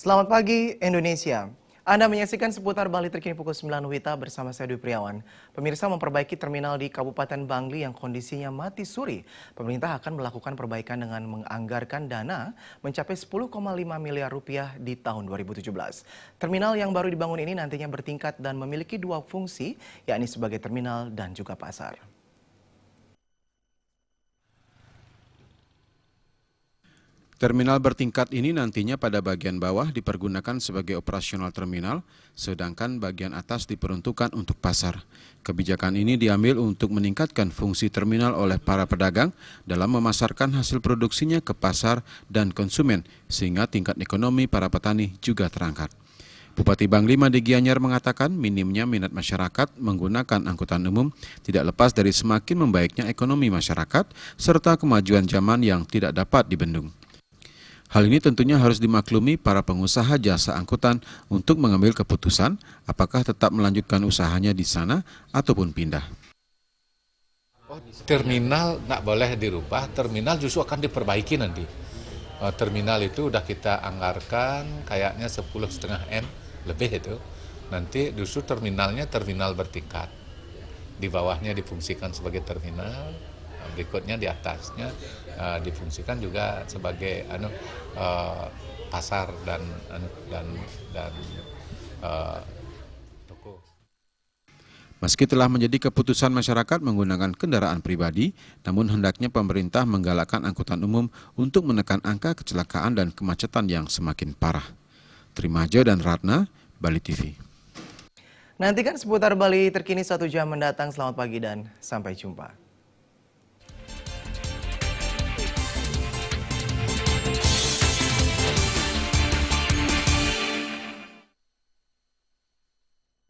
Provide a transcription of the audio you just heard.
Selamat pagi Indonesia. Anda menyaksikan seputar Bali terkini pukul 9 WITA bersama saya Dwi Priawan. Pemirsa, memperbaiki terminal di Kabupaten Bangli yang kondisinya mati suri. Pemerintah akan melakukan perbaikan dengan menganggarkan dana mencapai 10,5 miliar rupiah di tahun 2017. Terminal yang baru dibangun ini nantinya bertingkat dan memiliki dua fungsi, yakni sebagai terminal dan juga pasar. Terminal bertingkat ini nantinya pada bagian bawah dipergunakan sebagai operasional terminal, sedangkan bagian atas diperuntukkan untuk pasar. Kebijakan ini diambil untuk meningkatkan fungsi terminal oleh para pedagang dalam memasarkan hasil produksinya ke pasar dan konsumen, sehingga tingkat ekonomi para petani juga terangkat. Bupati Bangli Made Gianyar mengatakan minimnya minat masyarakat menggunakan angkutan umum tidak lepas dari semakin membaiknya ekonomi masyarakat serta kemajuan zaman yang tidak dapat dibendung. Hal ini tentunya harus dimaklumi para pengusaha jasa angkutan untuk mengambil keputusan apakah tetap melanjutkan usahanya di sana ataupun pindah. Terminal nggak boleh dirubah, terminal justru akan diperbaiki nanti. Terminal itu udah kita anggarkan kayaknya 10,5 M lebih itu. Nanti justru terminalnya terminal bertingkat. Di bawahnya difungsikan sebagai terminal, berikutnya di atasnya difungsikan juga sebagai pasar dan toko. Meski telah menjadi keputusan masyarakat menggunakan kendaraan pribadi, namun hendaknya pemerintah menggalakkan angkutan umum untuk menekan angka kecelakaan dan kemacetan yang semakin parah. Trimaja dan Ratna, Bali TV. Nantikan seputar Bali terkini 1 jam mendatang. Selamat pagi dan sampai jumpa.